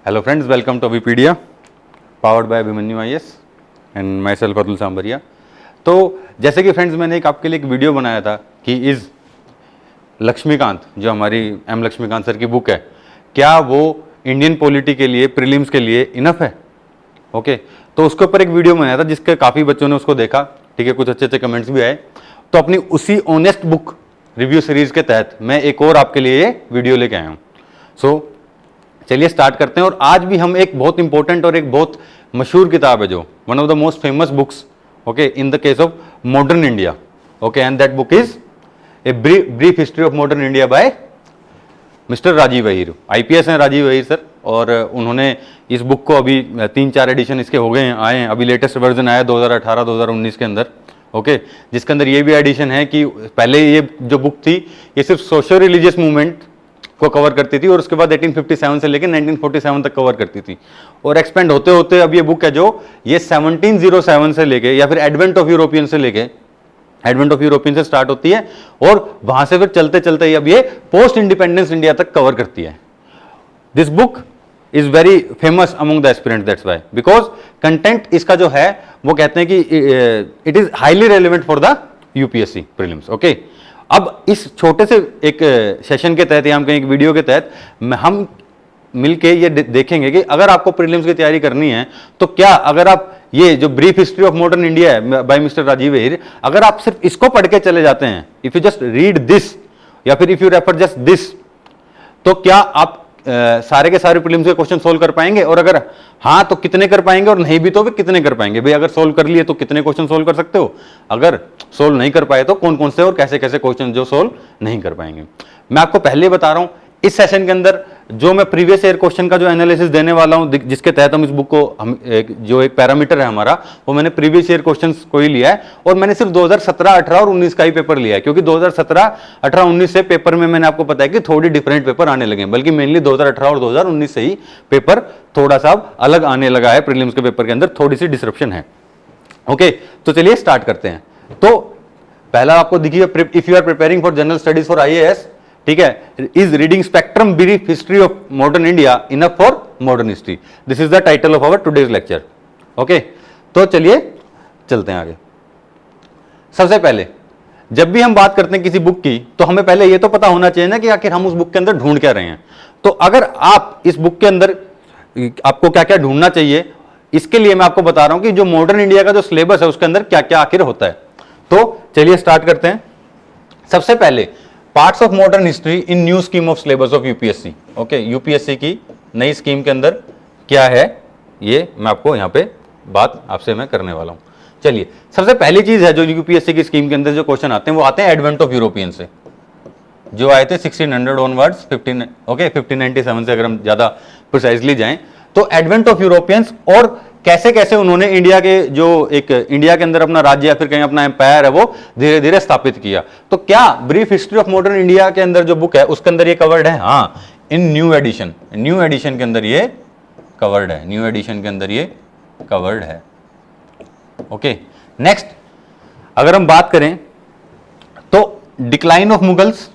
Hello friends, welcome to Abhipedia powered by Abhimanyu IAS and myself Atul Sambaria. तो जैसे कि friends, मैंने एक आपके लिए एक वीडियो बनाया था कि इज़ लक्ष्मीकांत, जो हमारी एम लक्ष्मीकांत सर की बुक है, क्या वो इंडियन पॉलिटी के लिए, प्रीलिम्स के लिए इनफ है? ओके, तो उसके ऊपर एक वीडियो बनाया था जिसके काफ़ी बच्चों ने उसको देखा, ठीक है, कुछ अच्छे अच्छे कमेंट्स भी आए। तो अपनी उसी ऑनेस्ट बुक रिव्यू सीरीज के तहत मैं एक और आपके लिए ये वीडियो लेके आया हूँ। सो चलिए स्टार्ट करते हैं। और आज भी हम एक बहुत इंपॉर्टेंट और एक बहुत मशहूर किताब है, जो one of the most famous books, okay, in the case of modern India, okay, and that book is a brief history of modern India by mister Rajiv Ahir. IPS हैं राजीव अहीर सर, और उन्होंने इस बुक को अभी 3-4 एडिशन इसके हो गए हैं, आए हैं। अभी लेटेस्ट वर्जन आया 2018-2019 के अंदर, ओके, जिसके अंदर ये भी एडिशन है कि पहले ये जो बुक थी ये सिर्फ सोशल रिलीजियस मूवमेंट को कवर करती थी, और उसके बाद 1857 से लेकर 1947 तक कवर करती थी, और एक्सपेंड होते होते अब ये बुक है जो ये 1707 से लेके, या फिर एडवेंट ऑफ यूरोपियन से लेके, एडवेंट ऑफ यूरोपियन से स्टार्ट होती है और वहां से फिर चलते चलते अब ये पोस्ट इंडिपेंडेंस इंडिया तक कवर करती है। This book is very famous among the aspirants, that's why, because content इसका जो है वो कहते हैं कि it is highly relevant for the UPSC prelims. Okay, अब इस छोटे से एक सेशन के तहत या हम कहीं एक वीडियो के तहत हम मिलके ये देखेंगे कि अगर आपको प्रीलिम्स की तैयारी करनी है तो क्या, अगर आप ये जो brief history of modern India है बाय मिस्टर राजीव अहीर, अगर आप सिर्फ इसको पढ़ के चले जाते हैं, if you just read this या फिर if you refer just this, तो क्या आप सारे के सारे प्रीलिम्स के क्वेश्चन सोल्व कर पाएंगे? और अगर हाँ तो कितने कर पाएंगे, और नहीं भी तो भी कितने कर पाएंगे? भाई अगर सोल्व कर लिए तो कितने क्वेश्चन सोल्व कर सकते हो, अगर सोल्व नहीं कर पाए तो कौन कौन से और कैसे कैसे क्वेश्चन जो सोल्व नहीं कर पाएंगे। मैं आपको पहले बता रहा हूं, इस सेशन के अंदर जो मैं प्रीवियस ईयर क्वेश्चन का जो एनालिसिस देने वाला हूं, जिसके तहत हम इस बुक को जो एक पैरामीटर है हमारा, वो मैंने प्रीवियस ईयर क्वेश्चंस को ही लिया है, और मैंने सिर्फ 2017, 18 और 19 का ही पेपर लिया है, क्योंकि 2017, 18, 19 से पेपर में मैंने आपको पता है कि थोड़ी डिफरेंट पेपर आने लगे हैं, बल्कि मेनली 2018 और 2019 से ही पेपर थोड़ा सा अलग आने लगा है। प्रीलिम्स के पेपर के अंदर थोड़ी सी डिसरप्शन है। ओके, तो चलिए स्टार्ट करते हैं। तो पहला आपको दिखिए, if you are preparing for general studies for IAS, ठीक है, is reading spectrum brief history of modern India enough for modern history? This is the title of our today's lecture. Okay, तो चलिए चलते हैं आगे। सबसे पहले जब भी हम बात करते हैं किसी बुक की, तो हमें पहले यह तो पता होना चाहिए ना कि आखिर हम उस बुक के अंदर ढूंढ क्या रहे हैं। तो अगर आप इस बुक के अंदर आपको क्या क्या ढूंढना चाहिए, इसके लिए मैं आपको बता रहा हूं कि जो मॉडर्न इंडिया का जो सिलेबस है उसके अंदर क्या क्या आखिर होता है। तो चलिए स्टार्ट करते हैं। सबसे पहले parts of modern history in new scheme of syllabus of UPSC। Okay, UPSC की नई स्कीम के अंदर क्या है, ये मैं आपको यहां पे बात आपसे मैं करने वाला हूं। चलिए, सबसे पहली चीज है जो UPSC की स्कीम के अंदर जो क्वेश्चन आते हैं, वो आते हैं एडवेंट ऑफ यूरोपियन से, जो आए थे 1600 ऑनवर्ड्स, 1597 से अगर हम ज्यादा प्रिसाइजली जाएं, तो एडवेंट ऑफ यूरोपियंस, और कैसे कैसे उन्होंने इंडिया के जो एक इंडिया के अंदर अपना राज्य या फिर कहीं अपना एम्पायर है वो धीरे धीरे स्थापित किया। तो क्या brief history of modern India के अंदर जो बुक है उसके अंदर ये कवर्ड है? हाँ, इन न्यू एडिशन के अंदर ये कवर्ड है, न्यू एडिशन के अंदर ये कवर्ड है। ओके, नेक्स्ट अगर हम बात करें तो decline of Mughals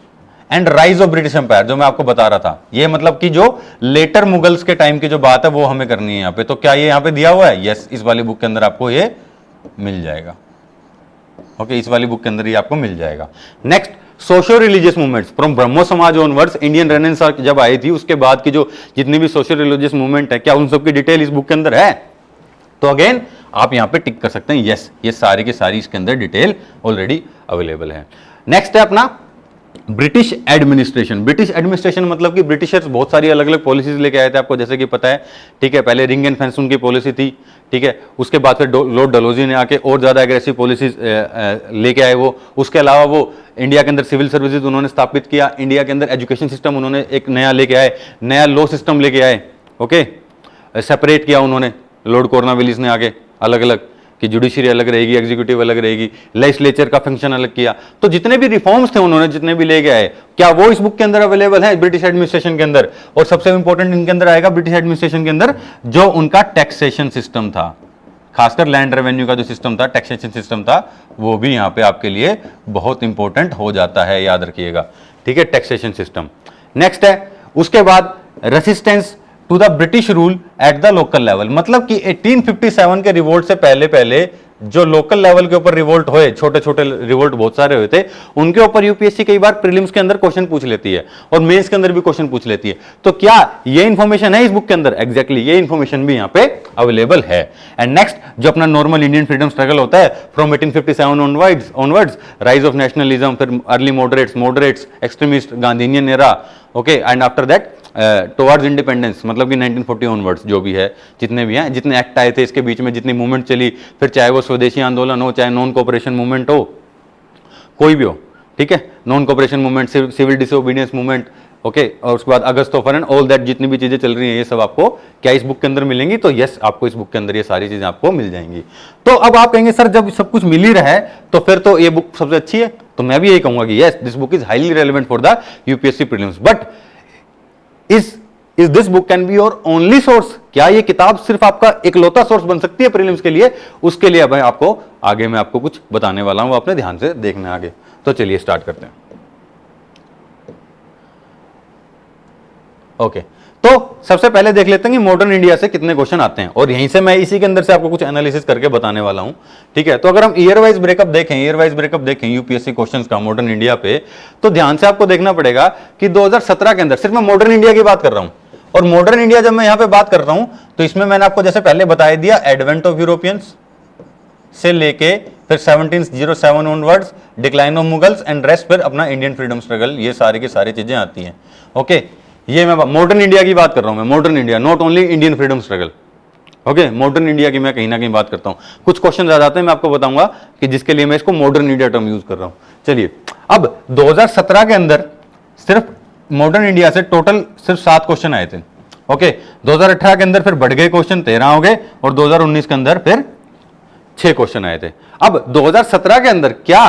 and rise of British empire, जो मैं आपको बता रहा था, ये मतलब कि जो लेटर मुगल्स के टाइम की जो बात है वो हमें करनी है यहाँ पे। तो क्या ये यहाँ पे दिया हुआ है? यस, इस वाली बुक के अंदर आपको ये मिल जाएगा। ओके, इस वाली बुक के अंदर ये आपको मिल जाएगा। Next, social religious movements from Brahmo Samaj onwards, Indian renaissance जब आई थी उसके बाद की जो जितनी भी सोशल रिलीजियस मूवमेंट है, क्या उन सबकी डिटेल इस बुक के अंदर है? तो अगेन आप यहाँ पे टिक कर सकते हैं, यस, ये सारी की सारी इसके अंदर डिटेल ऑलरेडी अवेलेबल है। नेक्स्ट है अपना ब्रिटिश एडमिनिस्ट्रेशन। ब्रिटिश एडमिनिस्ट्रेशन मतलब कि ब्रिटिशर्स बहुत सारी अलग अलग पॉलिसीज लेके आए थे, आपको जैसे कि पता है, ठीक है। पहले रिंग एंड फेंस उनकी पॉलिसी थी, ठीक है। उसके बाद फिर लॉर्ड डलहौजी ने आके और ज्यादा एग्रेसिव पॉलिसीज लेके आए वो। उसके अलावा वो इंडिया के अंदर सिविल सर्विसेज उन्होंने स्थापित किया, इंडिया के अंदर एजुकेशन सिस्टम उन्होंने एक नया लेके आए, नया लॉ सिस्टम लेके आए। ओके, सेपरेट किया उन्होंने, लॉर्ड कॉर्नवालिस ने आके अलग अलग कि जुडिशरी अलग रहेगी, एग्जीक्यूटिव अलग रहेगी, लेजिस्लेचर का फंक्शन अलग किया। तो जितने भी रिफॉर्म्स थे उन्होंने जितने भी ले गए, क्या वो इस बुक के अंदर अवेलेबल है ब्रिटिश एडमिनिस्ट्रेशन के अंदर? और सबसे इंपॉर्टेंट इनके अंदर आएगा ब्रिटिश एडमिनिस्ट्रेशन के अंदर जो उनका टैक्सेशन सिस्टम था, खासकर लैंड रेवेन्यू का जो सिस्टम था, टैक्सेशन सिस्टम था, वो भी यहाँ पे आपके लिए बहुत इंपॉर्टेंट हो जाता है, याद रखिएगा, ठीक है, टैक्सेशन सिस्टम। नेक्स्ट है उसके बाद resistance to the British rule at the local level. मतलब कि 1857 के रिवोल्ट से पहले पहले जो लोकल लेवल के ऊपर रिवोल्ट हुए, छोटे छोटे रिवोल्ट बहुत सारे हुए थे, उनके ऊपर यूपीएससी कई बार प्रीलिम्स के अंदर क्वेश्चन पूछ लेती है और मेंस के अंदर भी क्वेश्चन पूछ लेती है। तो क्या ये इंफॉर्मेशन है इस बुक के अंदर? एग्जैक्टली ये इंफॉर्मेशन भी यहाँ पे अवेलेबल है। एंड नेक्स्ट जो अपना नॉर्मल इंडियन फ्रीडम स्ट्रगल होता है from 1857 onwards, rise of nationalism, फिर early moderates, extremist, Gandhian era, okay, and after that towards independence, मतलब कि 1940 ऑनवर्ड्स जो भी है, जितने भी हैं, जितने एक्ट आए थे इसके बीच में, जितनी मूवमेंट चली, फिर चाहे वो स्वदेशी आंदोलन हो, चाहे नॉन कोऑपरेशन मूवमेंट हो, कोई भी हो, ठीक है, non cooperation movement, civil disobedience movement, okay, और उसके बाद August offer and all that, जितनी भी चीजें चल रही हैं ये सब आपको क्या इस बुक के अंदर मिलेंगी? तो यस, आपको इस बुक के अंदर ये सारी चीजें आपको मिल जाएंगी। तो अब आप कहेंगे सर जब सब कुछ मिल ही रहा है तो फिर तो ये बुक सबसे अच्छी है। तो मैं भी यही कहूंगा कि yes, this book is highly relevant for the UPSC prelims, but is this book can be your only source? क्या ये किताब सिर्फ आपका इकलौता सोर्स बन सकती है प्रीलिम्स के लिए? उसके लिए अब आपको आगे मैं आपको कुछ बताने वाला हूं, आपने ध्यान से देखना है आगे। तो चलिए स्टार्ट करते हैं। ओके, तो सबसे पहले देख लेते हैं कि मॉडर्न इंडिया से कितने क्वेश्चन आते हैं, और यहीं से मैं इसी के अंदर से आपको कुछ एनालिसिस करके बताने वाला हूं, ठीक है। तो अगर हम ईयर वाइज ब्रेकअप देखें यूपीएससी क्वेश्चंस का मॉडर्न इंडिया पे, तो ध्यान से आपको देखना पड़ेगा कि 2017 के अंदर, सिर्फ मैं मॉडर्न इंडिया की बात कर रहा हूं, और मॉडर्न इंडिया जब मैं यहां पे बात कर रहा हूं तो इसमें मैंने आपको जैसे पहले बताया दिया, एडवेंट ऑफ यूरोपियंस से लेके फिर 1707 onwards, decline of Mughals and rest, फिर अपना इंडियन फ्रीडम स्ट्रगल, ये सारी की सारी चीजें आती हैं। ओके, ये मैं मॉडर्न इंडिया की बात कर रहा हूं, मैं modern India, not only Indian freedom struggle. Okay, modern India की मैं कहीं ना कहीं बात करता हूं। कुछ क्वेश्चन आ जाते हैं, मैं आपको बताऊंगा कि जिसके लिए मैं इसको मॉडर्न इंडिया टर्म यूज कर रहा हूं। चलिए, अब 2017 के अंदर सिर्फ मॉडर्न इंडिया से टोटल सिर्फ 7 क्वेश्चन आए थे। ओके, 2018 के अंदर फिर बढ़ गए क्वेश्चन, 13 हो गए, और 2019 के अंदर फिर 6 क्वेश्चन आए थे। अब 2017 के अंदर क्या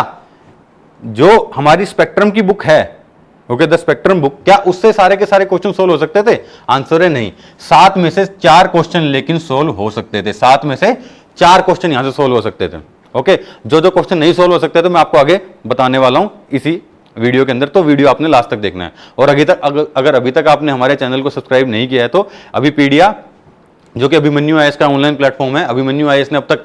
जो हमारी स्पेक्ट्रम की बुक है, ओके, द स्पेक्ट्रम बुक, क्या उससे सारे के सारे क्वेश्चन सोल्व हो सकते थे? आंसर है नहीं। 7 में से 4 क्वेश्चन लेकिन सोल्व हो सकते थे, 7 में से 4 क्वेश्चन यहां से सोल्व हो सकते थे। ओके, जो जो क्वेश्चन नहीं सोल्व हो सकते तो मैं आपको आगे बताने वाला हूं इसी वीडियो के अंदर, तो वीडियो आपने लास्ट तक देखना है। और अगर अभी तक आपने हमारे चैनल को सब्सक्राइब नहीं किया है तो अभी पीडिया, जो कि अभिमन्यु आईएएस का ऑनलाइन प्लेटफॉर्म है, अभिमन्यु आईएएस ने अब तक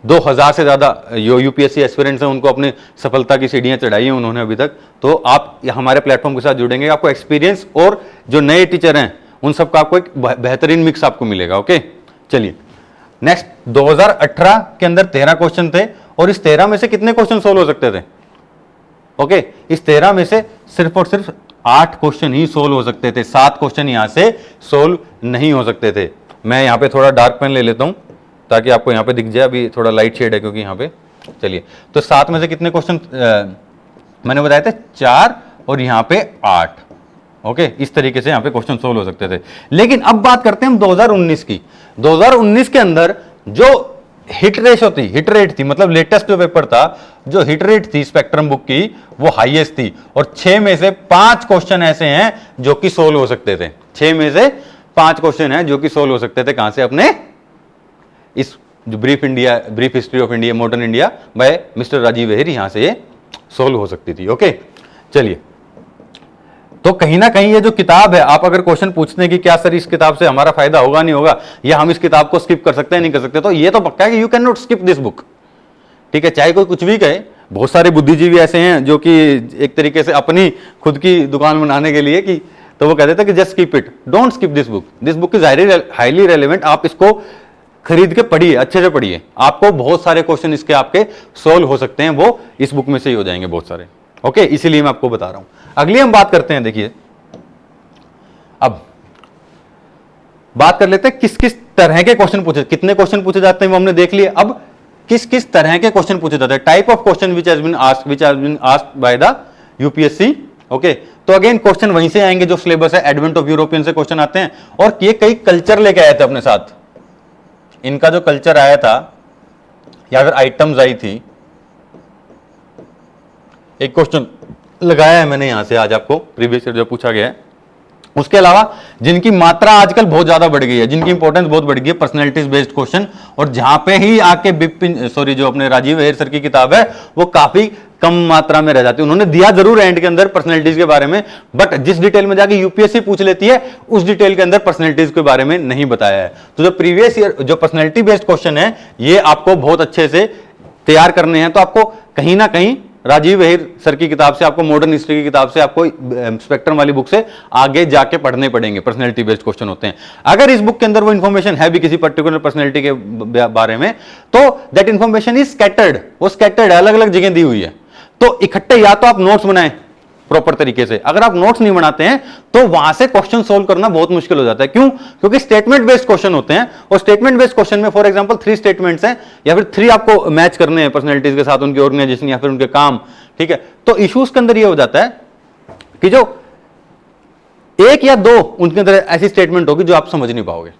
2000 से ज्यादा जो यूपीएससी एस्पिरेंट्स हैं उनको अपनी सफलता की सीढ़ियां चढ़ाई हैं उन्होंने अभी तक। तो आप हमारे प्लेटफॉर्म के साथ जुड़ेंगे, आपको एक्सपीरियंस और जो नए टीचर हैं उन सबका आपको एक बेहतरीन मिक्स आपको मिलेगा। ओके, चलिए नेक्स्ट, 2018 के अंदर 13 क्वेश्चन थे, और इस 13 में से कितने क्वेश्चन सोल्व हो सकते थे? ओके, इस 13 में से सिर्फ और सिर्फ 8 क्वेश्चन ही सोल्व हो सकते थे, 7 क्वेश्चन यहां से सोल्व नहीं हो सकते थे। मैं यहां पे थोड़ा डार्क पेन ले लेता हूं ताकि आपको यहाँ पे दिख जाए, अभी थोड़ा लाइट शेड है क्योंकि यहाँ पे। चलिए, तो 7 में से कितने क्वेश्चन मैंने बताए थे? 4, और यहाँ पे 8। ओके, इस तरीके से यहाँ पे क्वेश्चन सोल्व हो सकते थे। लेकिन अब बात करते हैं हम 2019 की। 2019 के अंदर जो हिट रेट थी, मतलब लेटेस्ट जो पेपर था, जो हिट रेट थी स्पेक्ट्रम बुक की, वो हाईएस्ट थी, और 6 में से 5 क्वेश्चन ऐसे हैं जो कि सोल्व हो सकते थे। 6 में से 5 क्वेश्चन हैं जो कि सोल्व हो सकते थे। कहां से? अपने इस जो brief history of India, modern India by mister Rajiv वेहर, यहां से ये सोल्व हो सकती थी। ओके, चलिए, तो कहीं ना कहीं ये जो किताब है, आप अगर क्वेश्चन पूछते हैं कि क्या सर इस किताब से हमारा फायदा होगा नहीं होगा, या हम इस किताब को स्किप कर सकते हैं नहीं कर सकते, तो ये तो पक्का है कि you can not skip this book. ठीक है, चाहे कोई कुछ भी कहे। बहुत सारे बुद्धिजीवी ऐसे हैं जो कि एक तरीके से अपनी खुद की दुकान बनाने के लिए कि, तो वो कहते थे कि just skip it, don't skip this book, this book is highly relevant. आप इसको खरीद के पढ़िए, अच्छे से पढ़िए, आपको बहुत सारे क्वेश्चन इसके आपके सोल्व हो सकते हैं, वो इस बुक में से ही हो जाएंगे बहुत सारे। ओके, इसीलिए मैं आपको बता रहा हूं। अगली हम बात करते हैं, देखिए अब बात कर लेते हैं किस किस तरह के क्वेश्चन पूछे, कितने क्वेश्चन पूछे जाते हैं वो हमने देख लिए। अब किस किस तरह के क्वेश्चन पूछे जाते हैं, type of question which has been asked by the UPSC. Okay, तो अगेन क्वेश्चन वहीं से आएंगे जो सिलेबस है, एडवेंट ऑफ यूरोपियन से क्वेश्चन आते हैं, और ये कई कल्चर लेके आए थे अपने साथ। इनका जो कल्चर आया था या फिर आइटम्स आई थी, एक क्वेश्चन लगाया है मैंने यहां से आज आपको, प्रीवियस ईयर जो पूछा गया है, उसके अलावा जिनकी मात्रा आजकल बहुत ज्यादा बढ़ गई है, जिनकी इंपॉर्टेंस बहुत बढ़ गई है, पर्सनैलिटीज बेस्ड क्वेश्चन, और जहां पे ही आके बिपिन जो अपने राजीव अय्यर सर की किताब है वो काफी कम मात्रा में रह जाती है। उन्होंने दिया जरूर एंड के अंदर पर्सनैलिटीज के बारे में, बट जिस डिटेल में जाके यूपीएससी पूछ लेती है उस डिटेल के अंदर पर्सनैलिटीज के बारे में नहीं बताया है। तो जो प्रीवियस ईयर जो पर्सनैलिटी बेस्ड क्वेश्चन है ये आपको बहुत अच्छे से तैयार करने हैं। तो आपको कहीं ना कहीं राजीव अय्यर सर की किताब से, आपको मॉडर्न हिस्ट्री की किताब से, आपको स्पेक्ट्रम वाली बुक से आगे जाके पढ़ने पड़ेंगे। पर्सनैलिटी बेस्ड क्वेश्चन होते हैं। अगर इस बुक के अंदर वो इंफॉर्मेशन है भी किसी पर्टिकुलर पर्सनैलिटी के बारे में, तो दैट इंफॉर्मेशन इज स्कैटर्ड, वो स्कैटर्ड है, अलग अलग जगह दी हुई है। तो इकट्ठे या तो आप नोट्स बनाएं प्रॉपर तरीके से, अगर आप नोट्स नहीं बनाते हैं तो वहां से क्वेश्चन सोल्व करना बहुत मुश्किल हो जाता है। क्यों? क्योंकि स्टेटमेंट बेस्ड क्वेश्चन होते हैं, और स्टेटमेंट बेस्ड क्वेश्चन में फॉर एग्जांपल 3 स्टेटमेंट्स हैं या फिर 3 आपको मैच करने हैं पर्सनैलिटीज के साथ, उनकी ऑर्गेनाइजेशन या फिर उनके काम, ठीक है। तो इश्यूज के अंदर ये हो जाता है कि जो 1 या 2 उनके अंदर ऐसी स्टेटमेंट होगी जो आप समझ नहीं पाओगे।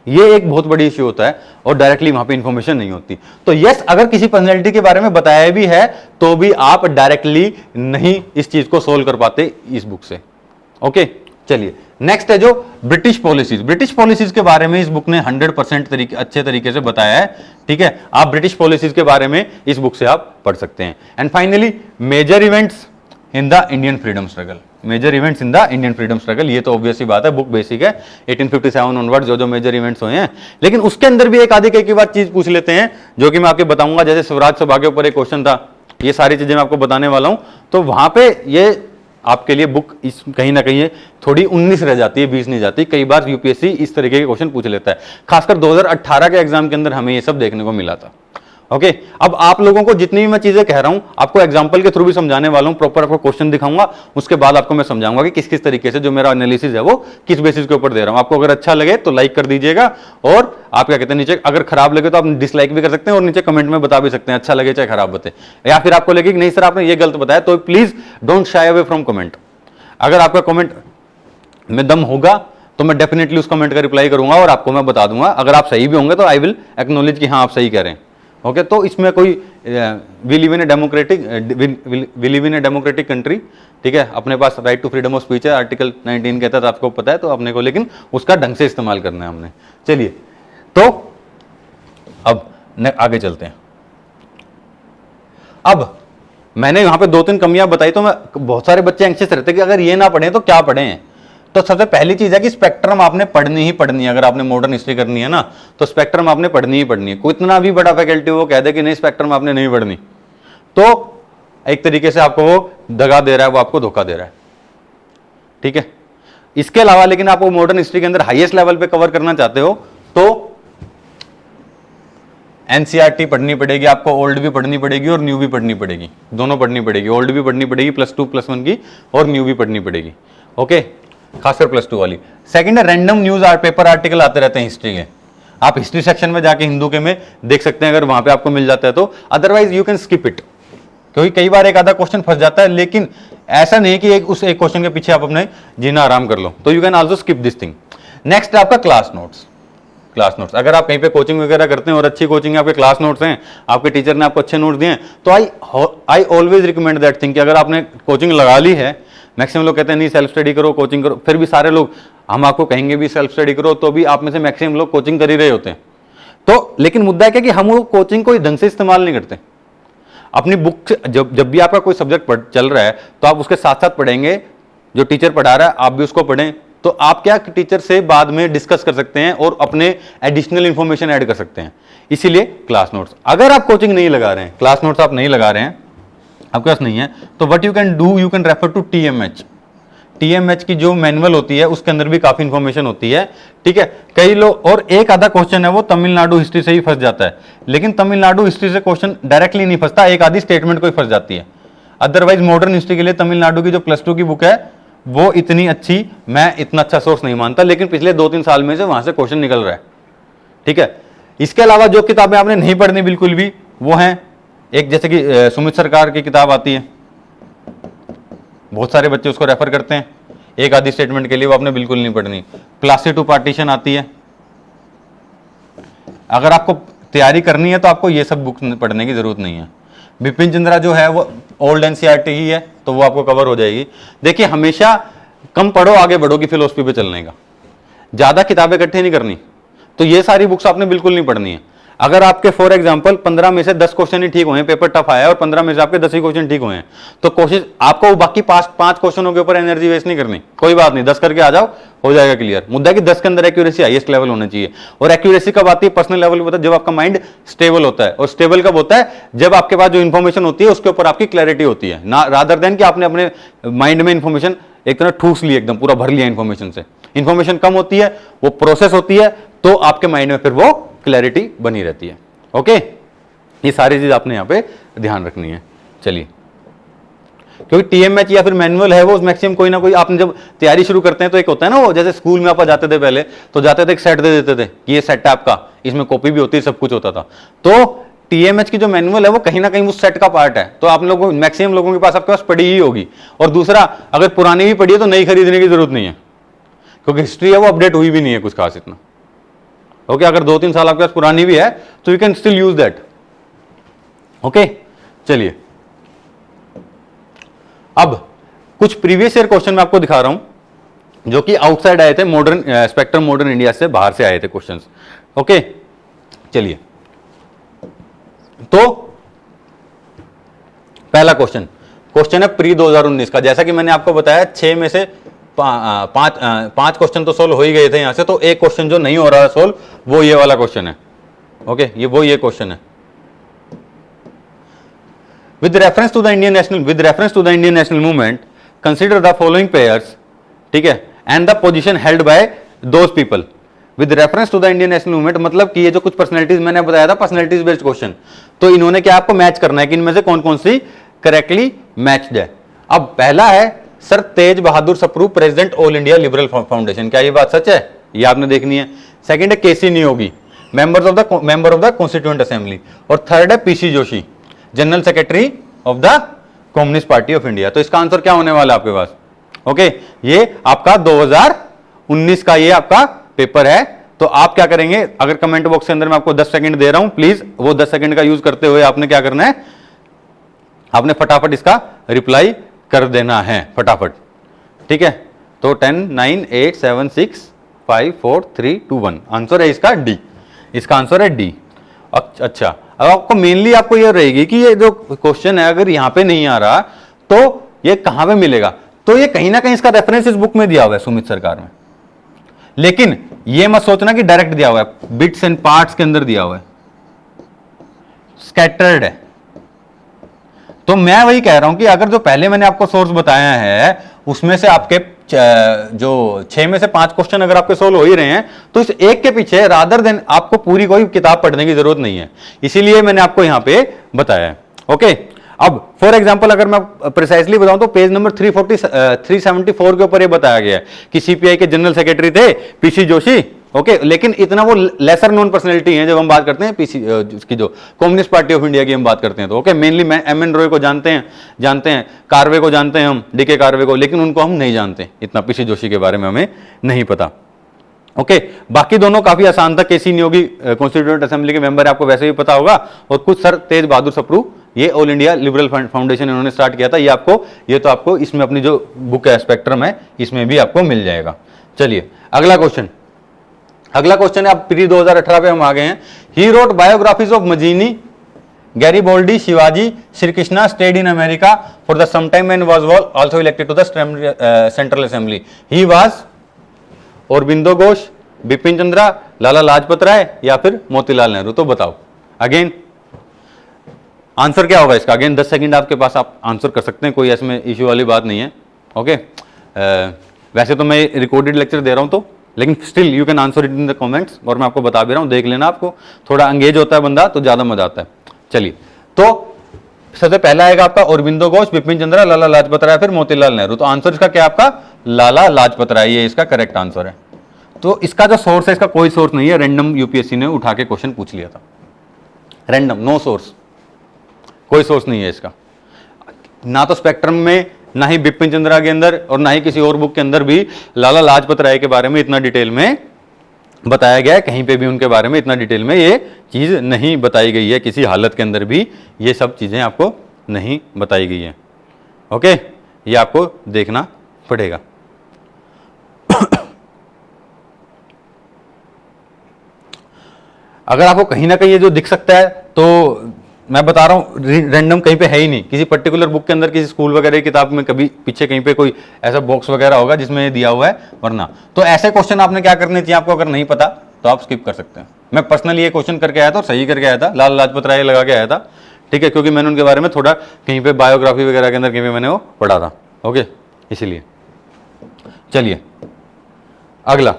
ये एक बहुत बड़ी इश्यू होता है और डायरेक्टली वहां पे इंफॉर्मेशन नहीं होती। तो यस, अगर किसी पर्सनैलिटी के बारे में बताया भी है तो भी आप डायरेक्टली नहीं इस चीज को सोल्व कर पाते इस बुक से। ओके, चलिए नेक्स्ट है जो ब्रिटिश पॉलिसीज। ब्रिटिश पॉलिसीज के बारे में इस बुक ने 100% अच्छे तरीके से बताया है, ठीक है। आप ब्रिटिश पॉलिसीज के बारे में इस बुक से आप पढ़ सकते हैं। And finally major events in the Indian freedom struggle. Major events in the Indian freedom struggle, ये तो ऑब्वियस ही बात है, बुक बेसिक है। 1857 ऑनवर्ड जो मेजर इवेंट्स हुए हैं, लेकिन उसके अंदर भी एक आधी कई बात चीज पूछ लेते हैं जो कि मैं आपको बताऊंगा। जैसे स्वराज सभा के ऊपर एक क्वेश्चन था, ये सारी चीजें मैं आपको बताने वाला हूं। तो वहां पे ये आपके लिए बुक इस कहीं ना कहीं थोड़ी 19 रह जाती है, 20 नहीं जाती। कई बार यूपीएससी इस तरीके के क्वेश्चन पूछ लेता है, खासकर 2018 के एग्जाम के अंदर हमें ये सब देखने को मिला था। ओके, अब आप लोगों को जितनी भी मैं चीजें कह रहा हूं आपको एग्जांपल के थ्रू भी समझाने वाला हूं, प्रॉपर आपको क्वेश्चन दिखाऊंगा, उसके बाद आपको मैं समझाऊंगा कि किस किस तरीके से जो मेरा एनालिसिस है वो किस बेसिस के ऊपर दे रहा हूं। आपको अगर अच्छा लगे तो लाइक कर दीजिएगा, और आप क्या कहते हैं नीचे, अगर खराब लगे तो आप डिसलाइक भी कर सकते हैं और नीचे कमेंट में बता भी सकते हैं अच्छा लगे चाहे खराब बते, या फिर आपको लगे कि नहीं सर आपने ये गलत बताया, तो please don't shy away from comment. अगर आपका कमेंट में दम होगा तो मैं डेफिनेटली उस कमेंट का रिप्लाई करूंगा और आपको मैं बता दूंगा। अगर आप सही भी होंगे तो आई विल एक्नॉलेज कि हाँ आप सही कह रहे हैं। ओके, तो इसमें कोई we live in a democratic country, ठीक है, अपने पास right to freedom of speech है, आर्टिकल 19 कहता है, आपको पता है, तो अपने को लेकिन उसका ढंग से इस्तेमाल करना है हमने। चलिए, तो अब आगे चलते हैं। अब मैंने यहां पे 2-3 कमियां बताई, तो मैं बहुत सारे बच्चे एंक्शियस रहते हैं कि अगर ये ना पढ़े तो क्या पढ़े हैं। तो सबसे पहली चीज है कि स्पेक्ट्रम आपने पढ़नी ही पढ़नी है। अगर आपने मॉडर्न हिस्ट्री करनी है ना, तो स्पेक्ट्रम आपने पढ़नी ही पढ़नी है। कोई इतना भी बड़ा फैकल्टी वो कह दे कि नहीं स्पेक्ट्रम आपने नहीं पढ़नी, तो एक तरीके से आपको वो दगा दे रहा है, वो आपको धोखा दे रहा है, ठीक है। इसके अलावा लेकिन आप वो मॉडर्न हिस्ट्री के अंदर हाईएस्ट लेवल पे कवर करना चाहते हो तो एनसीईआरटी पढ़नी पड़ेगी आपको, ओल्ड भी पढ़नी पड़ेगी और न्यू भी पढ़नी पड़ेगी, दोनों पढ़नी पड़ेगी। ओल्ड भी पढ़नी पड़ेगी +2 +1 की, और न्यू भी पढ़नी पड़ेगी। ओके, खासकर +2 वाली। सेकंड है रैंडम न्यूज पेपर आर्टिकल आते रहते हैं हिस्ट्री के, आप हिस्ट्री सेक्शन में जाके हिंदू के में देख सकते हैं, अगर वहां पे आपको मिल जाता है तो। Otherwise you can skip it, क्योंकि कई बार एक आधा क्वेश्चन फंस जाता है, लेकिन ऐसा नहीं कि एक क्वेश्चन के पीछे आप अपने जीना आराम कर लो, तो you can also skip this thing. Next है आपका क्लास नोट्स। क्लास नोट्स, अगर आप कहीं पे कोचिंग वगैरह करते हैं और अच्छी कोचिंग है, आपके क्लास नोट्स हैं, आपके टीचर ने आपको अच्छे नोट्स दिए हैं, तो I always recommend that thing कि अगर आपने कोचिंग लगा ली है, मैक्सिमम लोग कहते हैं नहीं सेल्फ स्टडी करो, कोचिंग करो, फिर भी सारे लोग हम आपको कहेंगे भी सेल्फ स्टडी करो, तो भी आप में से मैक्सिमम लोग कोचिंग कर ही रहे होते हैं। तो लेकिन मुद्दा है कि हम वो कोचिंग को ढंग से इस्तेमाल नहीं करते। अपनी बुक जब भी आपका कोई सब्जेक्ट चल रहा है तो आप उसके साथ साथ पढ़ेंगे, जो टीचर पढ़ा रहा है आप भी उसको पढ़ें, तो आप क्या टीचर से बाद में डिस्कस कर सकते हैं और अपने एडिशनल इंफॉर्मेशन ऐड कर सकते हैं। इसीलिए क्लास नोट्स, अगर आप कोचिंग नहीं लगा रहे हैं, क्लास नोट्स आप नहीं लगा रहे हैं, आपके पास नहीं है, तो what you can do, you can refer to TMH. TMH की जो मैनुअल होती है उसके अंदर भी काफी इंफॉर्मेशन होती है, ठीक है। कई लोग, और एक आधा क्वेश्चन है वो तमिलनाडु हिस्ट्री से ही फंस जाता है, लेकिन तमिलनाडु हिस्ट्री से क्वेश्चन डायरेक्टली नहीं फंसता, एक आधी स्टेटमेंट कोई फंस जाती है। अदरवाइज मॉडर्न हिस्ट्री के लिए तमिलनाडु की जो +2 की बुक है वो इतनी अच्छी, मैं इतना अच्छा सोर्स नहीं मानता, लेकिन पिछले 2-3 साल में से वहां से क्वेश्चन निकल रहा है, ठीक है। इसके अलावा जो किताबें आपने नहीं पढ़नी बिल्कुल भी, वो हैं एक जैसे कि सुमित सरकार की किताब आती है, बहुत सारे बच्चे उसको रेफर करते हैं एक आधी स्टेटमेंट के लिए, वो आपने बिल्कुल नहीं पढ़नी। प्लासी टू पार्टीशन आती है, अगर आपको तैयारी करनी है तो आपको ये सब बुक पढ़ने की जरूरत नहीं है। बिपिन चंद्रा जो है वो ओल्ड एनसीईआरटी ही है, तो वो आपको कवर हो जाएगी। देखिए हमेशा कम पढ़ो, आगे बढ़ो कि फिलोसफी पे चलने का, ज्यादा किताबें इकट्ठी नहीं करनी। तो ये सारी बुक्स आपने बिल्कुल नहीं पढ़नी है। अगर आपके फॉर एग्जांपल 15 में से 10 क्वेश्चन ही ठीक हुए हैं, पेपर टफ आया है और 15 में से आपके 10 ही क्वेश्चन ठीक हुए हैं, तो कोशिश आपको बाकी 5 क्वेश्चनों के ऊपर एनर्जी वेस्ट नहीं करनी। कोई बात नहीं, 10 करके आ जाओ, हो जाएगा क्लियर। मुद्दा कि 10 के अंदर एक्यूरेसी हाईएस्ट लेवल होना चाहिए। और एक्यूरेसी कब आती है? पर्सनल लेवल पे, जब आपका माइंड स्टेबल होता है। और स्टेबल कब होता है? जब आपके पास जो इन्फॉर्मेशन होती है उसके ऊपर आपकी क्लैरिटी होती है, ना रादर देन कि आपने अपने माइंड में इन्फॉर्मेशन एक तरह ठूस ली, एकदम पूरा भर लिया इन्फॉर्मेशन से। इन्फॉर्मेशन कम होती है, वो प्रोसेस होती है, तो आपके माइंड में फिर वो क्लैरिटी बनी रहती है। ओके, ये सारी चीज आपने यहां पे ध्यान रखनी है। चलिए, क्योंकि टीएमएच या फिर मैनुअल है वो मैक्सिमम कोई ना कोई, आपने जब तैयारी शुरू करते हैं तो एक होता है ना, वो जैसे स्कूल में आप जाते थे पहले, तो जाते थे एक सेट दे देते थे कि ये सेट है आपका, इसमें कॉपी भी होती है, सब कुछ होता था। तो टीएमएच की जो मैनुअल है वो कहीं ना कहीं उस सेट का पार्ट है। तो आप लोगों, मैक्सिमम लोगों के पास आपके पास पड़ी ही होगी। और दूसरा, अगर पुरानी भी पड़ी है तो नई खरीदने की जरूरत नहीं है, क्योंकि हिस्ट्री है वो अपडेट हुई भी नहीं है कुछ खास इतना। ओके, अगर 2-3 साल आपके पास पुरानी भी है तो you can still use that. Okay, चलिए अब कुछ प्रीवियस ईयर क्वेश्चन मैं आपको दिखा रहा हूं जो कि आउटसाइड आए थे, मॉडर्न स्पेक्ट्रम मॉडर्न इंडिया से बाहर से आए थे क्वेश्चंस। ओके, चलिए, तो पहला क्वेश्चन है प्री 2019 का। जैसा कि मैंने आपको बताया 6 में से 5 क्वेश्चन तो सोल्व हो ही गए थे यहां से, तो एक क्वेश्चन जो नहीं हो रहा है सोल्व वो ये वाला क्वेश्चन है। ओके, ये क्वेश्चन है। With reference to the Indian national movement consider the following pairs, ठीक है, and the position held by those people. With reference to the Indian national movement मतलब कि ये जो कुछ पर्सनैलिटीज मैंने बताया था, पर्सनैलिटीज बेस्ड क्वेश्चन, तो इन्होंने क्या आपको मैच करना है कि इनमें से कौन कौन सी करेक्टली मैच्ड है। अब पहला है sir Tej Bahadur Sapru, president all India liberal foundation. क्या ये बात सच है? ये आपने देखनी है। सेकंड है K C Neogy, member of the constituent assembly. और थर्ड है P C Joshi, general secretary of the communist party of India. तो इसका आंसर क्या होने वाला है आपके पास? ओके, ये आपका 2019 का ये आपका पेपर है। तो आप क्या करेंगे, अगर कमेंट बॉक्स के अंदर मैं आपको 10 सेकंड दे रहा हूं, प्लीज वो 10 सेकंड का यूज करते हुए आपने क्या करना है, आपने फटाफट इसका रिप्लाई कर देना है, फटाफट, ठीक है। तो 10 9 8 7 6 5 4 3 2 1 आंसर है इसका डी। इसका आंसर है डी। अच्छा, अब आपको मेनली आपको ये रहेगी कि ये जो क्वेश्चन है अगर यहां पे नहीं आ रहा तो ये कहां पे मिलेगा, तो ये कहीं ना कहीं इसका रेफरेंस इस बुक में दिया हुआ है सुमित सरकार में। लेकिन ये मत सोचना कि डायरेक्ट दिया हुआ है, बिट्स एंड पार्ट्स के अंदर दिया हुआ है, स्कैटर्ड है। तो मैं वही कह रहा हूं कि अगर जो पहले मैंने आपको सोर्स बताया है उसमें से आपके जो 6 में से 5 क्वेश्चन अगर आपके सोल्व हो ही रहे हैं, तो इस एक के पीछे रादर देन आपको पूरी कोई किताब पढ़ने की जरूरत नहीं है, इसीलिए मैंने आपको यहां पे बताया है। ओके, अब फॉर एग्जांपल अगर मैं प्रिसाइसली बताऊं तो पेज नंबर 374 के ऊपर ये बताया गया है कि सीपीआई के जनरल सेक्रेटरी थे पीसी जोशी। ओके, लेकिन इतना वो लेसर नोन पर्सनैलिटी है जब हम बात करते हैं पीसी उसकी जो कम्युनिस्ट पार्टी ऑफ इंडिया की हम बात करते हैं। तो ओके, मेनली एम.एन. रॉय को जानते हैं, कार्वे को जानते हैं हम, डीके कार्वे को, लेकिन उनको हम नहीं जानते इतना, पीसी जोशी के बारे में हमें नहीं पता। ओके, बाकी दोनों काफी आसान था। केसी नियोगी कॉन्स्टिट्यूएंट असेंबली के मेंबर आपको वैसे भी पता होगा, और कुछ सर तेज बहादुर सप्रू, ये ऑल इंडिया लिबरल फाउंडेशन इन्होंने स्टार्ट किया था। ये तो आपको इसमें अपनी जो बुक है स्पेक्ट्रम है इसमें भी आपको मिल जाएगा। चलिए अगला क्वेश्चन है, अब प्री 2018 पे हम आ गए हैं। He wrote biographies of Mazzini, Garibaldi, Shivaji, Shri Krishna stayed in America for the some time and was also elected to the central assembly. He was Aurobindo Ghosh, Bipin Chandra, Lala Lajpat Rai या फिर मोतीलाल नेहरू। तो बताओ अगेन आंसर क्या होगा इसका। अगेन 10 सेकंड आपके पास, आप आंसर कर सकते हैं, कोई इसमें इश्यू वाली बात नहीं है। ओके, वैसे तो मैं रिकॉर्डेड लेक्चर दे रहा हूं तो, लेकिन still you can answer it in the comments, और मैं आपको बता भी रहा हूं, देख लेना, आपको थोड़ा एंगेज होता है बंदा तो ज्यादा मजा आता है। चलिए, तो सबसे पहला आएगा आपका औरबिंदो घोष, बिपिन चंद्रा, लाला लाजपत राय, फिर मोतीलाल नेहरू। तो आंसर इसका क्या आपका लाला लाजपत राय, ये इसका करेक्ट आंसर है। तो इसका जो सोर्स है, इसका कोई सोर्स नहीं है, रैंडम यूपीएससी ने उठा के क्वेश्चन पूछ लिया था, रैंडम, नो सोर्स, कोई सोर्स नहीं है इसका, ना तो स्पेक्ट्रम में, ना ही बिपिन चंद्रा के अंदर, और ना ही किसी और बुक के अंदर भी लाला लाजपत राय के बारे में इतना डिटेल में बताया गया है। कहीं पे भी उनके बारे में इतना डिटेल में ये चीज नहीं बताई गई है, किसी हालत के अंदर भी ये सब चीजें आपको नहीं बताई गई है। ओके, ये आपको देखना पड़ेगा। अगर आपको कहीं ना कहीं ये जो दिख सकता है, तो मैं बता रहा हूँ रैंडम कहीं पे है ही नहीं, किसी पर्टिकुलर बुक के अंदर, किसी स्कूल वगैरह की किताब में कभी पीछे कहीं पे कोई ऐसा बॉक्स वगैरह होगा जिसमें ये दिया हुआ है, वरना तो ऐसे क्वेश्चन आपने क्या करने चाहिए, आपको अगर नहीं पता तो आप स्किप कर सकते हैं। मैं पर्सनली ये क्वेश्चन करके आया था और सही करके आया था, लाल लाजपत राय लगा के आया था, ठीक है, क्योंकि मैंने उनके बारे में थोड़ा कहीं पे बायोग्राफी वगैरह के अंदर कहीं पे मैंने वो पढ़ा था। ओके, इसीलिए चलिए अगला,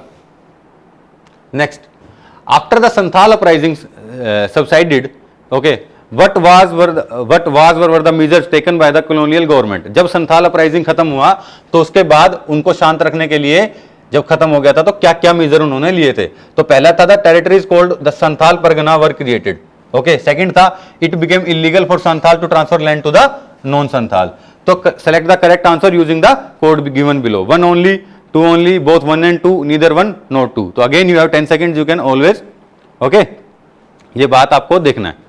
next, after the Santhal uprising subsided, okay, what were the measures taken by the colonial government? जब संथाल अपराइजिंग खत्म हुआ तो उसके बाद उनको शांत रखने के लिए, जब खत्म हो गया था तो क्या क्या मेजर उन्होंने लिए थे? तो पहला था the territories called the Santhal Pargana were created, okay. Second था it became illegal for Santhal to transfer land to the non Santhal. तो select the correct answer using the code given below, 1 only, 2 only, both 1 and 2, neither 1 nor 2। तो again you have 10 seconds, you can always, okay, ये बात आपको देखना है।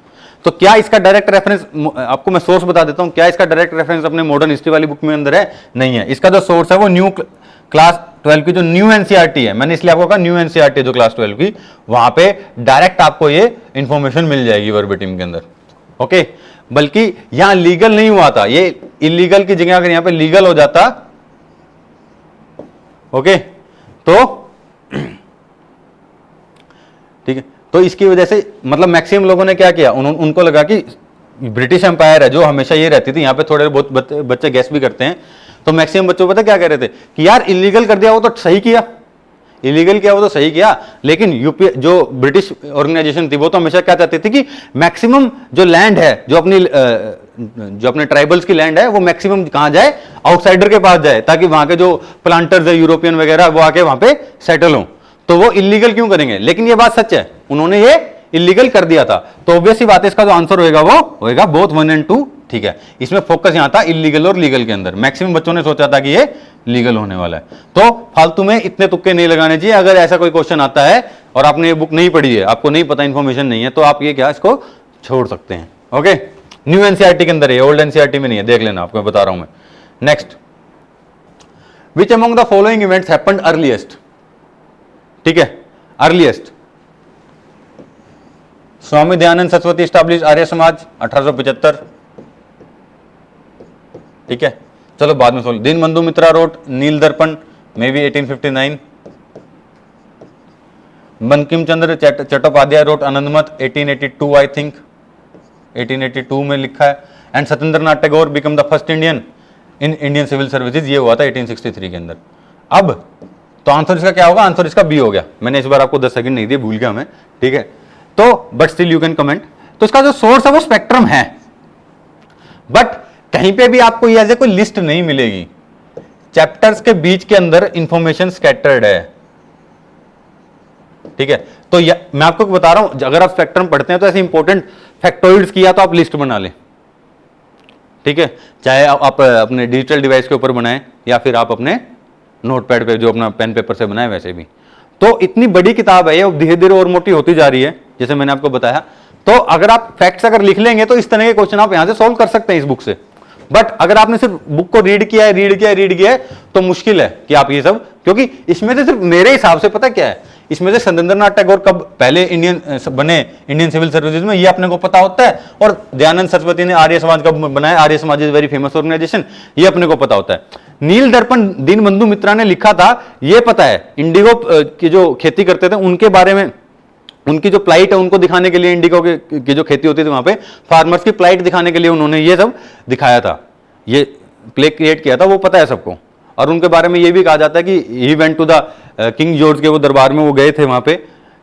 तो क्या इसका डायरेक्ट रेफरेंस, आपको मैं सोर्स बता देता हूं, क्या इसका डायरेक्ट रेफरेंस अपने मॉडर्न हिस्ट्री वाली बुक में अंदर है? नहीं है। इसका जो सोर्स है वो न्यू क्लास 12 की जो न्यू एनसीईआरटी है, मैंने इसलिए आपको कहा न्यू एनसीईआरटी जो क्लास 12 की, वहां पे डायरेक्ट आपको ये इंफॉर्मेशन मिल जाएगी वर्बेटिम के अंदर, ओके। बल्कि यहां लीगल नहीं हुआ था, ये इलीगल की जगह अगर यहां पे लीगल हो जाता, ओके, तो ठीक है, तो इसकी वजह से मतलब मैक्सिमम लोगों ने क्या किया, उनको लगा कि ब्रिटिश एम्पायर है जो हमेशा ये रहती थी, यहाँ पे थोड़े बहुत बच्चे गैस भी करते हैं, तो मैक्सिमम बच्चों पता क्या कह रहे थे कि यार इलीगल कर दिया वो तो सही किया, इलीगल किया वो तो सही किया, लेकिन यूपी जो ब्रिटिश ऑर्गेनाइजेशन थी वो तो हमेशा क्या चाहती थी कि मैक्सिमम जो लैंड है, जो अपने ट्राइबल्स की लैंड है, वो मैक्सिमम कहां जाए, आउटसाइडर के पास जाए, ताकि वहां के जो प्लांटर्स है यूरोपियन वगैरह वो आके वहां पे सेटल हों। तो वो इलीगल क्यों करेंगे? लेकिन ये बात सच है, उन्होंने ये इलीगल कर दिया था, तो ऑब्वियस सी बात है इसका जो आंसर होएगा वो होएगा बोथ 1 and 2, ठीक है। इसमें फोकस यहां था इलीगल और लीगल के अंदर, मैक्सिमम बच्चों ने सोचा था कि ये लीगल होने वाला है। तो फालतू में इतने तुक्के नहीं लगाने चाहिए। अगर ऐसा कोई क्वेश्चन आता है और आपने ये बुक नहीं पढ़ी है, आपको नहीं पता, इंफॉर्मेशन नहीं है, तो आप ये क्या इसको छोड़ सकते हैं, ओके। न्यू एनसीईआरटी के अंदर है, ओल्ड एनसीईआरटी में नहीं है, देख लेना, आपको बता रहा हूं मैं। Next, which among the following events happened earliest, ठीक है, अर्लीएस्ट, स्वामी दयानंद सरस्वती एस्टैब्लिश आर्य समाज 1875, ठीक है। चलो बाद में सोल, Dinabandhu Mitra wrote Neel Darpan, may be 1859, Bankim Chandra Chattopadhyay wrote Anandamath 1882, I think 1882 में लिखा है। And Satyendranath Tagore became the first Indian in Indian civil services, ये हुआ था 1863 के अंदर। अब तो आंसर इसका क्या होगा? आंसर इसका बी हो गया। मैंने इस बार आपको 10 सेकंड नहीं दिए, भूल गया मैं, ठीक है। तो but still you can comment. तो इसका जो सोर्स है वो स्पेक्ट्रम है, बट कहीं पे भी आपको ये ऐसे कोई लिस्ट नहीं मिलेगी, चैप्टर्स के बीच के अंदर इंफॉर्मेशन स्कैटर्ड है, ठीक है। तो मैं आपको बता रहा हूं, अगर आप स्पेक्ट्रम पढ़ते हैं तो ऐसे इंपॉर्टेंट फैक्टोइड्स किया तो आप लिस्ट बना लें, ठीक है। चाहे आप अपने डिजिटल डिवाइस के ऊपर बनाएं या फिर आप अपने नोटपैड पे जो अपना पेन पेपर से बनाए वैसे भी। तो इतनी बड़ी किताब है ये, धीरे धीरे और मोटी होती जा रही है, जैसे मैंने आपको बताया। तो अगर आप फैक्ट्स अगर लिख लेंगे तो इस तरह के क्वेश्चन आप यहां से सॉल्व कर सकते हैं इस बुक से। बट अगर आपने सिर्फ बुक को रीड किया है तो मुश्किल है कि आप ये सब, क्योंकि इसमें से सिर्फ मेरे हिसाब से पता क्या है, इसमें से सत्येंद्रनाथ टैगोर कब पहले इंडियन बने इंडियन सिविल सर्विसेज में, ये अपने को पता होता है, और दयानंद सरस्वती ने आर्य समाज कब बनाया, Arya Samaj is very famous organisation, ये अपने को पता होता है। नील दर्पण दीनबंधु मित्रा ने लिखा था, ये पता है। इंडिगो की जो खेती करते थे उनके बारे में, उनकी जो प्लाइट है उनको दिखाने के लिए, इंडिगो की जो खेती होती थी वहां पे फार्मर्स की प्लाइट दिखाने के लिए उन्होंने ये सब दिखाया था, ये प्ले क्रिएट किया था, वो पता है सबको। और उनके बारे में ये भी कहा जाता है कि he went to the king George के वो दरबार में वो गए थे वहां पे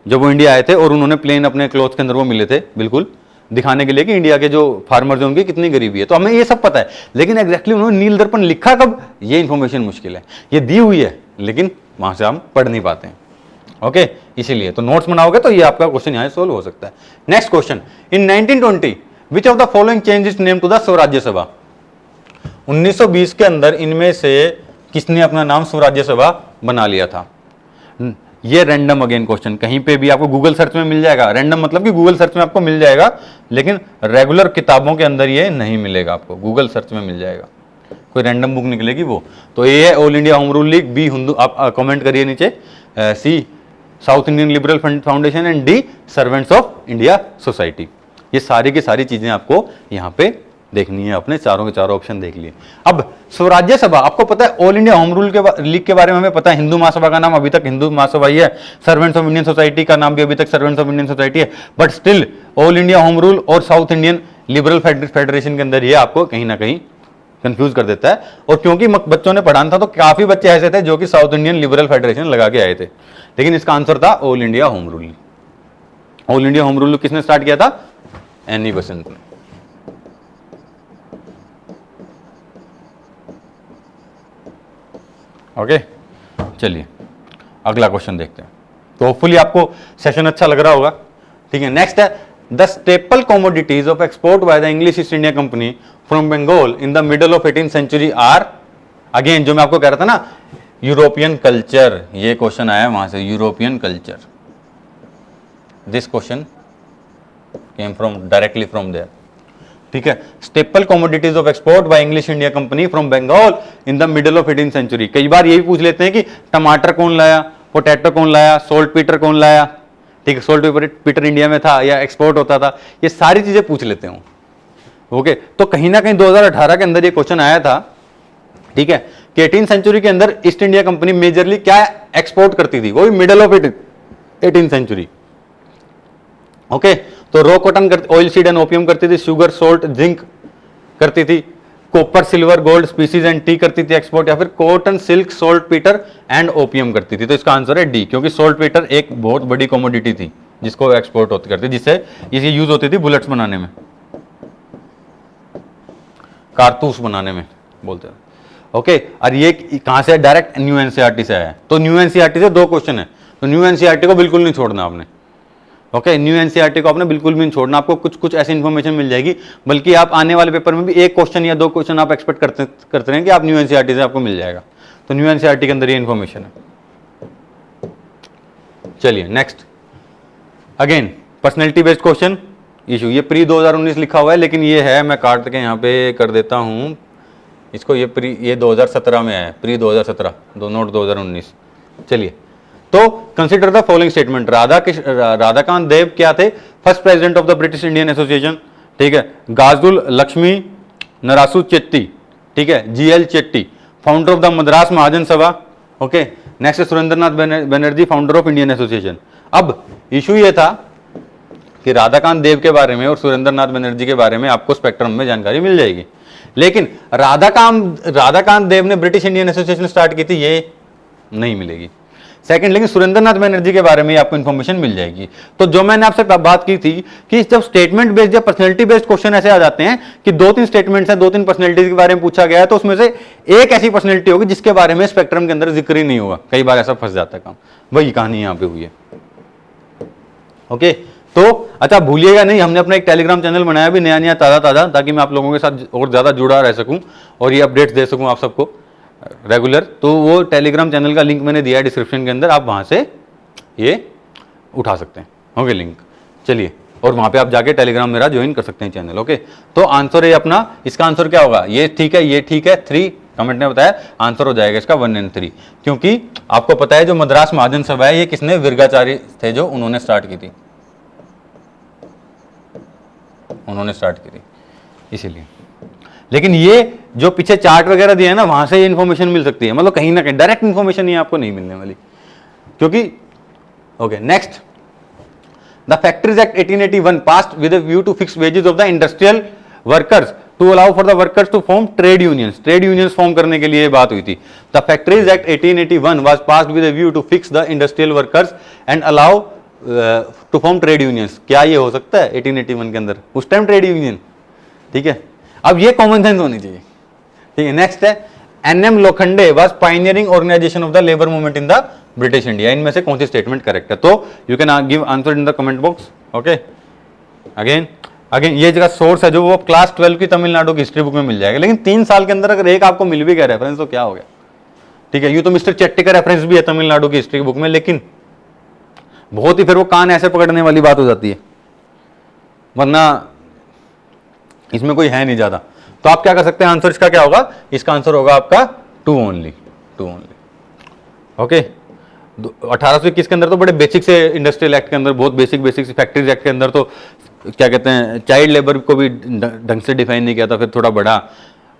जब वो इंडिया आए थे, और उन्होंने प्लेन अपने क्लॉथ के अंदर वो मिले थे, बिल्कुल दिखाने के लिए कि इंडिया के जो फार्मर्स हैं उनकी कितनी गरीबी है। तो हमें ये सब पता है, लेकिन एग्जैक्टली उन्होंने नील दर्पण लिखा कब, ये इंफॉर्मेशन मुश्किल है। ये दी हुई है लेकिन वहां से हम पढ़ नहीं पाते हैं, ओके। इसीलिए तो नोट्स बनाओगे तो ये आपका क्वेश्चन यहाँ सोल्व हो सकता है। Next question, in 1920 which of the following change is name to the Swarajya Sabha. 1920 के अंदर इनमें से किसने अपना नाम स्वराज्य सभा बना लिया था? ये रैंडम अगेन क्वेश्चन, कहीं पे भी आपको गूगल सर्च में मिल जाएगा। रैंडम मतलब कि गूगल सर्च में आपको मिल जाएगा, लेकिन रेगुलर किताबों के अंदर ये नहीं मिलेगा आपको, गूगल सर्च में मिल जाएगा, कोई रैंडम बुक निकलेगी वो। तो ये है all India home rule league, B Hindu, आप कमेंट करिए नीचे, C South Indian liberal foundation, and D servants of India society. ये सारी की सारी चीजें आपको यहाँ पे देखनी है, अपने चारों के चारों ऑप्शन देख लिए। अब स्वराज्य सभा, आपको पता है ऑल इंडिया होम रूल के लीग के बारे में हमें पता है, हिंदू महासभा का नाम अभी तक हिंदू महासभा ही है, सर्वेंट्स ऑफ इंडियन सोसाइटी का नाम भी अभी तक सर्वेंट्स ऑफ इंडियन सोसाइटी है, but still all India home rule और साउथ इंडियन लिबरल फेडरेशन के अंदर ये आपको कहीं ना कहीं कंफ्यूज कर देता है। और क्योंकि बच्चों ने पढ़ाना था तो काफी बच्चे ऐसे थे जो कि साउथ इंडियन लिबरल फेडरेशन लगा के आए थे, लेकिन इसका आंसर था all India home rule. All India home rule किसने स्टार्ट किया था? एनी बेसेंट ने। ओके, चलिए अगला क्वेश्चन देखते हैं। तो होपफुली आपको सेशन अच्छा लग रहा होगा। ठीक है, नेक्स्ट है the staple commodities of export by the English East India company from Bengal in the middle of 18th century are, again जो मैं आपको कह रहा था ना, यूरोपियन कल्चर, ये क्वेश्चन आया वहां से, European culture. This question came from directly from there. ठीक है, staple commodities of export by English India company from Bengal in the middle of 18th century. कई बार यही पूछ लेते हैं कि टमाटर कौन लाया, पोटैटो कौन लाया, सोल्ट पीटर कौन लाया। ठीक है, सोल्ट पीटर इंडिया में था या एक्सपोर्ट होता था, ये सारी चीजें पूछ लेते हैं। ओके, तो कहीं ना कहीं 2018 के अंदर ये क्वेश्चन आया था। ठीक है, कि 18th सेंचुरी के अंदर ईस्ट इंडिया कंपनी मेजरली क्या एक्सपोर्ट करती थी, वो भी middle of 18th century. Okay, तो raw cotton, oil seed and opium करती थी, शुगर, सोल्ट, जिंक करती थी, copper, silver, gold, spices and tea करती थी एक्सपोर्ट, या फिर cotton, silk, saltpetre and opium करती थी। तो इसका आंसर है डी, क्योंकि सोल्ट पीटर एक बहुत बड़ी कमोडिटी थी जिसको एक्सपोर्ट होती करती, जिससे इसे यूज होती थी बुलेट्स बनाने में, कारतूस बनाने में बोलते हैं। ओके, और ये कहां से? डायरेक्ट न्यू एनसीईआरटी से आया है। तो न्यू एनसीईआरटी से दो क्वेश्चन है, तो न्यू एनसीईआरटी को बिल्कुल नहीं छोड़ना आपने। ओके, न्यू एनसीईआरटी को आपने बिल्कुल भी नहीं छोड़ना, आपको कुछ कुछ ऐसी इंफॉर्मेशन मिल जाएगी, बल्कि आप आने वाले पेपर में भी एक क्वेश्चन या दो क्वेश्चन आप एक्सपेक्ट करते रहें कि आप न्यू एनसीईआरटी से आपको मिल जाएगा। तो न्यू एनसीईआरटी के अंदर ये इंफॉर्मेशन है। चलिए next, again personality based question issue. ये प्री 2019 लिखा हुआ है, लेकिन ये है, मैं काट के यहाँ पे कर देता हूँ इसको, ये 2017 में है, प्री 2017, नोट 2019। चलिए, तो consider the following statement. Radhakant Deb क्या थे? First president of the British Indian association. ठीक है, गाजुल लक्ष्मी नरासू चेट्टी, ठीक है, G L Chetty, founder of the Madras Mahajan Sabha. Okay, next Surendranath Banerjee, founder of Indian association. अब इशू ये था कि राधाकांत देव के बारे में और सुरेंद्रनाथ बनर्जी के बारे में आपको स्पेक्ट्रम में जानकारी मिल जाएगी, लेकिन राधाकांत देव ने ब्रिटिश इंडियन एसोसिएशन स्टार्ट की थी, ये नहीं मिलेगी। सेकंड, लेकिन सुरेंद्रनाथ बनर्जी के बारे में आपको इंफॉर्मेशन मिल जाएगी। तो जो मैंने आपसे बात की थी कि जब स्टेटमेंट बेस्ड या पर्सनैलिटी बेस्ड क्वेश्चन ऐसे आ जाते हैं कि 2-3 स्टेटमेंट्स हैं, 2-3 पर्सनैलिटीज के बारे में पूछा गया है, तो उसमें से एक ऐसी पर्सनैलिटी होगी जिसके बारे में स्पेक्ट्रम के अंदर जिक्र ही नहीं होगा। कई बार ऐसा फंस जाता है काम, वही कहानी यहाँ पे हुई है। ओके, तो अच्छा भूलिएगा नहीं, हमने अपना एक टेलीग्राम चैनल बनाया भी नया ताजा, ताकि मैं आप लोगों के साथ और ज्यादा जुड़ा रह सकूं और ये अपडेट्स दे सकूं आप सबको रेगुलर। तो वो टेलीग्राम चैनल का लिंक मैंने दिया है डिस्क्रिप्शन के अंदर, आप वहां से ये उठा सकते हैं। ओके, लिंक, चलिए, और वहां पे आप जाके टेलीग्राम मेरा ज्वाइन कर सकते हैं चैनल। ओके, तो आंसर है अपना, इसका आंसर क्या होगा? ये ठीक है, ये ठीक है, 3 कमेंट ने बताया, आंसर हो जाएगा इसका 1 और 3, क्योंकि आपको पता है जो मद्रास महाजन सभा है ये किसने? विरगाचार्य थे, जो उन्होंने स्टार्ट की थी, उन्होंने स्टार्ट की थी इसीलिए। लेकिन ये जो पीछे चार्ट वगैरह दिया है ना, वहां से ये इन्फॉर्मेशन मिल सकती है, मतलब कहीं ना कहीं डायरेक्ट इन्फॉर्मेशन ये आपको नहीं मिलने वाली, क्योंकि okay, next, the factories act 1881 passed with a view to fix wages of the industrial workers to allow for the workers to form trade unions. Trade unions form करने के लिए बात हुई थी। The factories act 1881 was passed with a view to fix the industrial workers and allow to form trade unions. क्या ये हो सकता है 1881 के अंदर? उस टाइम ट्रेड यूनियन, ठीक है। अब ये कॉमन सेंस होनी चाहिए, ठीक है। नेक्स्ट है, N M Lokhande was pioneering organisation of the labour movement in the British India. इनमें से कौन सी स्टेटमेंट करेक्ट है? तो you can give answer in the comment box. Okay, again ये जगह सोर्स है जो वो क्लास 12 की तमिलनाडु की हिस्ट्री बुक में मिल जाएगा। लेकिन 3 साल के अंदर अगर एक आपको मिल भी गया रेफरेंस तो क्या हो गया, ठीक है। यू तो मिस्टर चेट्टी का रेफरेंस भी है तमिलनाडु की हिस्ट्री बुक में, लेकिन बहुत ही फिर वो कान ऐसे पकड़ने वाली बात हो जाती है, वरना इसमें कोई है नहीं ज्यादा। तो आप क्या कर सकते हैं, आंसर इसका क्या होगा? इसका आंसर होगा आपका 2 ओनली। ओके, 1821 के अंदर तो बड़े बेसिक से इंडस्ट्रियल एक्ट के अंदर, बहुत बेसिक से फैक्ट्रीज एक्ट के अंदर तो क्या कहते हैं, चाइल्ड लेबर को भी ढंग से डिफाइन नहीं किया था, फिर थोड़ा बड़ा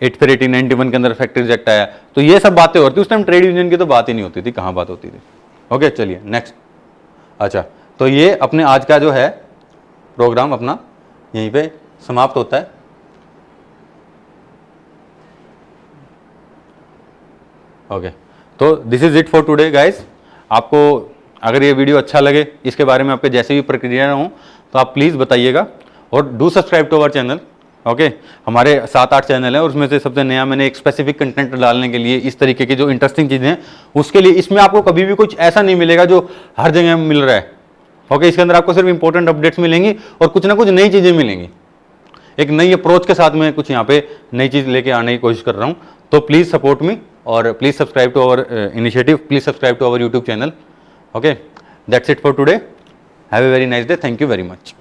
फिर 1891 के अंदर फैक्ट्रीज एक्ट आया। तो ये सब बातें होती, उस टाइम ट्रेड यूनियन की तो बात ही नहीं होती थी, कहाँ बात होती थी। ओके चलिए नेक्स्ट। अच्छा, तो ये अपने आज का जो है प्रोग्राम अपना यहीं पे समाप्त होता है। ओके, तो this is it for today guys. आपको अगर ये वीडियो अच्छा लगे, इसके बारे में आपके जैसे भी प्रक्रिया हो, तो आप प्लीज़ बताइएगा और do subscribe to our channel. Okay, हमारे 7-8 चैनल हैं, उसमें से सबसे नया मैंने एक स्पेसिफिक कंटेंट डालने के लिए, इस तरीके की जो इंटरेस्टिंग चीज़ें हैं उसके लिए, इसमें आपको कभी भी कुछ ऐसा नहीं मिलेगा जो हर जगह मिल रहा है। ओके, इसके अंदर आपको सिर्फ इंपॉर्टेंट अपडेट्स मिलेंगी और कुछ ना कुछ नई चीज़ें मिलेंगी। एक नई अप्रोच के साथ में कुछ यहाँ पे नई चीज़ लेके आने की कोशिश कर रहा हूँ। तो प्लीज़ सपोर्ट मी और please subscribe to our initiative, please subscribe to our YouTube channel. Okay, that's it for today. Have a very nice day, thank you very much.